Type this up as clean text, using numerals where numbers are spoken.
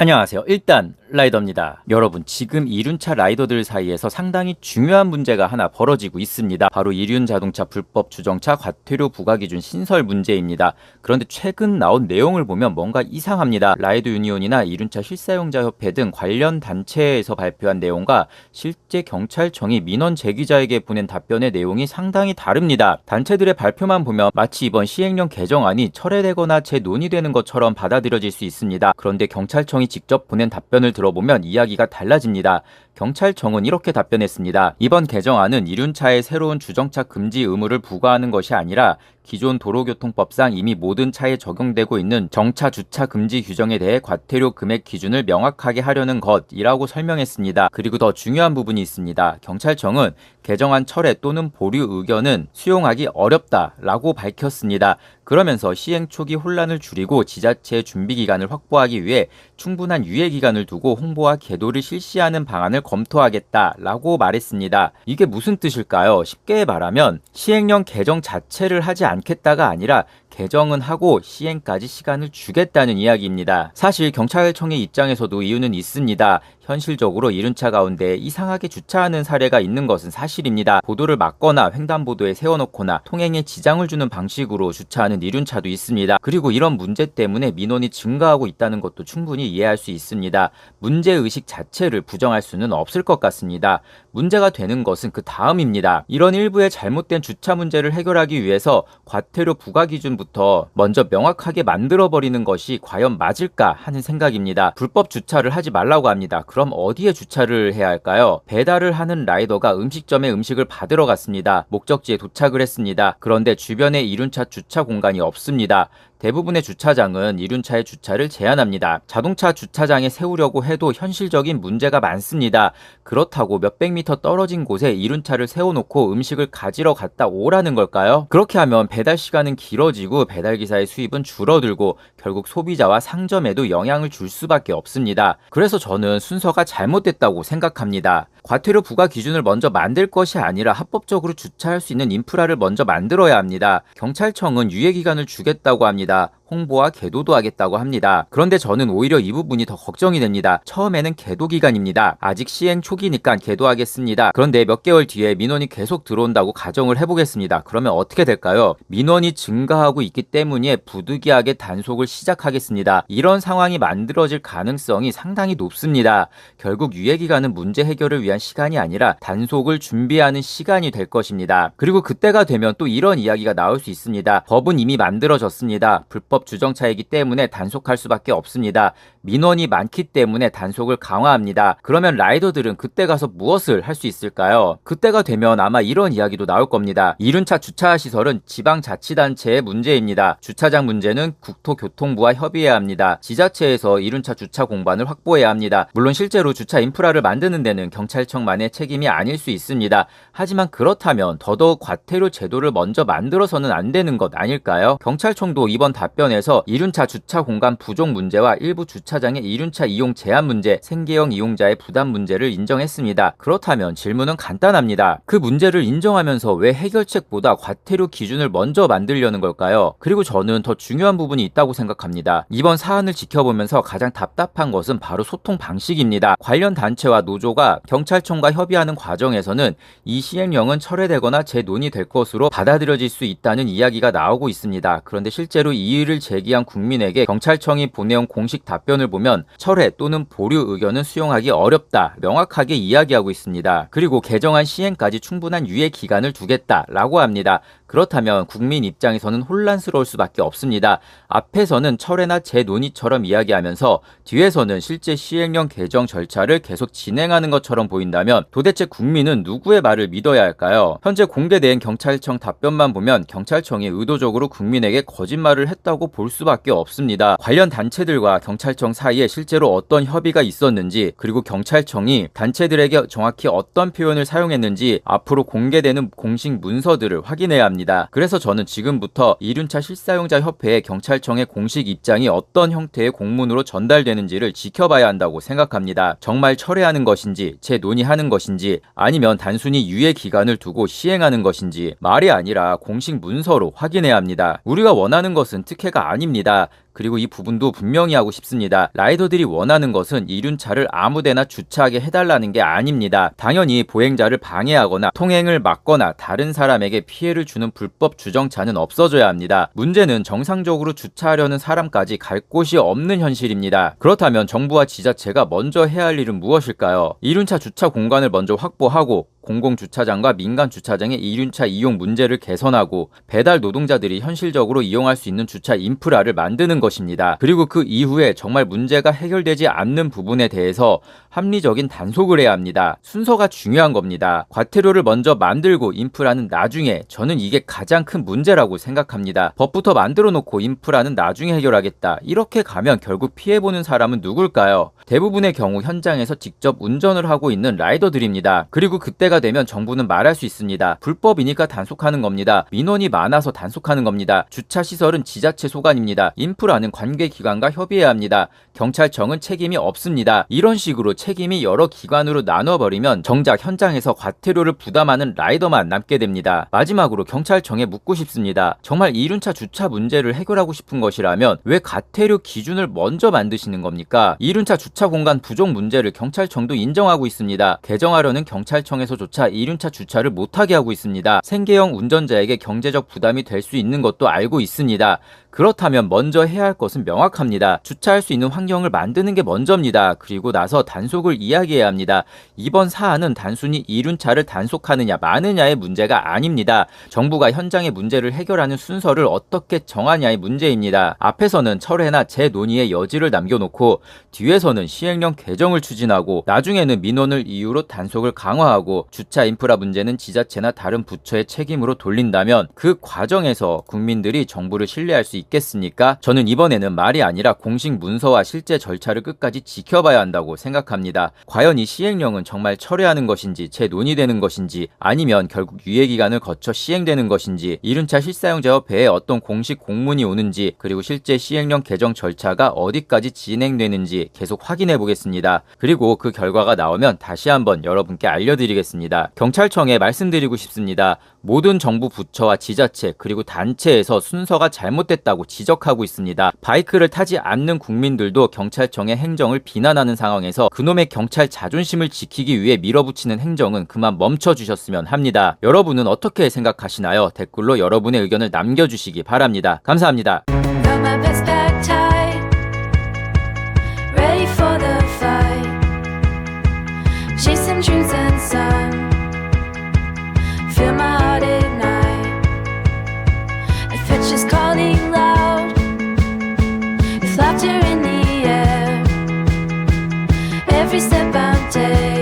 안녕하세요. 일단 라이더입니다. 여러분, 지금 이륜차 라이더들 사이에서 상당히 중요한 문제가 하나 벌어지고 있습니다. 바로 이륜 자동차 불법 주정차 과태료 부과 기준 신설 문제입니다. 그런데 최근 나온 내용을 보면 뭔가 이상합니다. 라이더 유니온이나 이륜차 실사용자 협회 등 관련 단체에서 발표한 내용과 실제 경찰청이 민원 제기자에게 보낸 답변의 내용이 상당히 다릅니다. 단체들의 발표만 보면 마치 이번 시행령 개정안이 철회되거나 재논의되는 것처럼 받아들여질 수 있습니다. 그런데 경찰청이 직접 보낸 답변을 들어보면 이야기가 달라집니다. 경찰청은 이렇게 답변했습니다. 이번 개정안은 이륜차에 새로운 주정차 금지 의무를 부과하는 것이 아니라 기존 도로교통법상 이미 모든 차에 적용되고 있는 정차 주차 금지 규정에 대해 과태료 금액 기준을 명확하게 하려는 것이라고 설명했습니다. 그리고 더 중요한 부분이 있습니다. 경찰청은 개정안 철회 또는 보류 의견은 수용하기 어렵다라고 밝혔습니다. 그러면서 시행 초기 혼란을 줄이고 지자체의 준비 기간을 확보하기 위해 충분한 유예 기간을 두고 홍보와 계도를 실시하는 방안을 검토하겠다라고 말했습니다. 이게 무슨 뜻일까요? 쉽게 말하면 시행령 개정 자체를 하지 않겠다가 아니라 개정은 하고 시행까지 시간을 주겠다는 이야기입니다. 사실 경찰청의 입장에서도 이유는 있습니다. 현실적으로 이륜차 가운데 이상하게 주차하는 사례가 있는 것은 사실입니다. 보도를 막거나 횡단보도에 세워놓거나 통행에 지장을 주는 방식으로 주차하는 이륜차도 있습니다. 그리고 이런 문제 때문에 민원이 증가하고 있다는 것도 충분히 이해할 수 있습니다. 문제의식 자체를 부정할 수는 없을 것 같습니다. 문제가 되는 것은 그 다음입니다. 이런 일부의 잘못된 주차 문제를 해결하기 위해서 과태료 부과 기준부터 먼저 명확하게 만들어버리는 것이 과연 맞을까 하는 생각입니다. 불법 주차를 하지 말라고 합니다. 그럼 어디에 주차를 해야 할까요? 배달을 하는 라이더가 음식점에 음식을 받으러 갔습니다. 목적지에 도착을 했습니다. 그런데 주변에 이륜차 주차 공간이 없습니다. 대부분의 주차장은 이륜차의 주차를 제한합니다. 자동차 주차장에 세우려고 해도 현실적인 문제가 많습니다. 그렇다고 몇백 미터 떨어진 곳에 이륜차를 세워놓고 음식을 가지러 갔다 오라는 걸까요? 그렇게 하면 배달 시간은 길어지고 배달기사의 수입은 줄어들고 결국 소비자와 상점에도 영향을 줄 수밖에 없습니다. 그래서 저는 순서가 잘못됐다고 생각합니다. 과태료 부과 기준을 먼저 만들 것이 아니라 합법적으로 주차할 수 있는 인프라를 먼저 만들어야 합니다. 경찰청은 유예기간을 주겠다고 합니다. 홍보와 계도도 하겠다고 합니다. 그런데 저는 오히려 이 부분이 더 걱정이 됩니다. 처음에는 계도 기간입니다. 아직 시행 초기니까 계도하겠습니다. 그런데 몇 개월 뒤에 민원이 계속 들어온다고 가정을 해보겠습니다. 그러면 어떻게 될까요? 민원이 증가하고 있기 때문에 부득이하게 단속을 시작하겠습니다. 이런 상황이 만들어질 가능성이 상당히 높습니다. 결국 유예기간은 문제 해결을 위한 시간이 아니라 단속을 준비하는 시간이 될 것입니다. 그리고 그때가 되면 또 이런 이야기가 나올 수 있습니다. 법은 이미 만들어졌습니다. 불법 주정차이기 때문에 단속할 수밖에 없습니다. 민원이 많기 때문에 단속을 강화합니다. 그러면 라이더들은 그때 가서 무엇을 할 수 있을까요? 그때가 되면 아마 이런 이야기도 나올 겁니다. 이륜차 주차 시설은 지방자치단체의 문제입니다. 주차장 문제는 국토교통부와 협의해야 합니다. 지자체에서 이륜차 주차 공간을 확보해야 합니다. 물론 실제로 주차 인프라를 만드는 데는 경찰청만의 책임이 아닐 수 있습니다. 하지만 그렇다면 더더욱 과태료 제도를 먼저 만들어서는 안 되는 것 아닐까요? 경찰청도 이번 답변에서 이륜차 주차 공간 부족 문제와 일부 주차장의 이륜차 이용 제한 문제, 생계형 이용자의 부담 문제를 인정했습니다. 그렇다면 질문은 간단합니다. 그 문제를 인정하면서 왜 해결책보다 과태료 기준을 먼저 만들려는 걸까요? 그리고 저는 더 중요한 부분이 있다고 생각합니다. 이번 사안을 지켜보면서 가장 답답한 것은 바로 소통 방식입니다. 관련 단체와 노조가 경찰청과 협의하는 과정에서는 이 시행령은 철회되거나 재논의될 것으로 받아들여질 수 있다는 이야기가 나오고 있습니다. 그런데 실제로 이의를 제기한 국민에게 경찰청이 보내온 공식 답변을 보면 철회 또는 보류 의견은 수용하기 어렵다 명확하게 이야기하고 있습니다. 그리고 개정안 시행까지 충분한 유예 기간을 두겠다라고 합니다. 그렇다면 국민 입장에서는 혼란스러울 수밖에 없습니다. 앞에서는 철회나 재논의처럼 이야기하면서 뒤에서는 실제 시행령 개정 절차를 계속 진행하는 것처럼 보인다면 도대체 국민은 누구의 말을 믿어야 할까요? 현재 공개된 경찰청 답변만 보면 경찰청이 의도적으로 국민에게 거짓말을 했다고 볼 수밖에 없습니다. 관련 단체들과 경찰청 사이에 실제로 어떤 협의가 있었는지, 그리고 경찰청이 단체들에게 정확히 어떤 표현을 사용했는지 앞으로 공개되는 공식 문서들을 확인해야 합니다. 그래서 저는 지금부터 이륜차 실사용자 협회의 경찰청의 공식 입장이 어떤 형태의 공문으로 전달되는지를 지켜봐야 한다고 생각합니다. 정말 철회하는 것인지, 재논의하는 것인지, 아니면 단순히 유예 기간을 두고 시행하는 것인지 말이 아니라 공식 문서로 확인해야 합니다. 우리가 원하는 것은 특혜가 아닙니다. 그리고 이 부분도 분명히 하고 싶습니다. 라이더들이 원하는 것은 이륜차를 아무데나 주차하게 해달라는 게 아닙니다. 당연히 보행자를 방해하거나 통행을 막거나 다른 사람에게 피해를 주는 불법 주정차는 없어져야 합니다. 문제는 정상적으로 주차하려는 사람까지 갈 곳이 없는 현실입니다. 그렇다면 정부와 지자체가 먼저 해야 할 일은 무엇일까요? 이륜차 주차 공간을 먼저 확보하고 공공주차장과 민간주차장의 이륜차 이용 문제를 개선하고 배달 노동자들이 현실적으로 이용할 수 있는 주차 인프라를 만드는 것입니다. 그리고 그 이후에 정말 문제가 해결되지 않는 부분에 대해서 합리적인 단속을 해야 합니다. 순서가 중요한 겁니다. 과태료를 먼저 만들고 인프라는 나중에, 저는 이게 가장 큰 문제라고 생각합니다. 법부터 만들어 놓고 인프라는 나중에 해결하겠다. 이렇게 가면 결국 피해보는 사람은 누굴까요? 대부분의 경우 현장에서 직접 운전을 하고 있는 라이더들입니다. 그리고 그때가 되면 정부는 말할 수 있습니다. 불법이니까 단속하는 겁니다. 민원이 많아서 단속하는 겁니다. 주차시설은 지자체 소관입니다. 인프라는 관계기관과 협의해야 합니다. 경찰청은 책임이 없습니다. 이런 식으로 책임이 여러 기관으로 나눠버리면 정작 현장에서 과태료를 부담하는 라이더만 남게 됩니다. 마지막으로 경찰청에 묻고 싶습니다. 정말 이륜차 주차 문제를 해결하고 싶은 것이라면 왜 과태료 기준을 먼저 만드시는 겁니까? 이륜차 주차 공간 부족 문제를 경찰청도 인정하고 있습니다. 개정하려는 경찰청에서조차 이륜차 주차를 못하게 하고 있습니다. 생계형 운전자에게 경제적 부담이 될 수 있는 것도 알고 있습니다. 그렇다면 먼저 해야 할 것은 명확합니다. 주차할 수 있는 환경을 만드는 게 먼저입니다. 그리고 나서 단속을 이야기해야 합니다. 이번 사안은 단순히 이륜차를 단속하느냐 마느냐의 문제가 아닙니다. 정부가 현장의 문제를 해결하는 순서를 어떻게 정하냐의 문제입니다. 앞에서는 철회나 재논의의 여지를 남겨놓고 뒤에서는 시행령 개정을 추진하고 나중에는 민원을 이유로 단속을 강화하고 주차 인프라 문제는 지자체나 다른 부처의 책임으로 돌린다면 그 과정에서 국민들이 정부를 신뢰할 수 있겠습니까? 저는 이번에는 말이 아니라 공식 문서와 실제 절차를 끝까지 지켜봐야 한다고 생각합니다. 과연 이 시행령은 정말 철회하는 것인지 재논의되는 것인지 아니면 결국 유예기간을 거쳐 시행되는 것인지 이륜차 실사용 제어 배에 어떤 공식 공문이 오는지 그리고 실제 시행령 개정 절차가 어디까지 진행되는지 계속 확인해 보겠습니다. 그리고 그 결과가 나오면 다시 한번 여러분께 알려드리겠습니다. 경찰청에 말씀드리고 싶습니다. 모든 정부 부처와 지자체 그리고 단체에서 순서가 잘못됐다고 지적하고 있습니다. 바이크를 타지 않는 국민들도 경찰청의 행정을 비난하는 상황에서 그놈의 경찰 자존심을 지키기 위해 밀어붙이는 행정은 그만 멈춰주셨으면 합니다. 여러분은 어떻게 생각하시나요? 댓글로 여러분의 의견을 남겨주시기 바랍니다. 감사합니다. Feel my heart ignite. If it's just calling loud, with laughter in the air, every step I'm taking.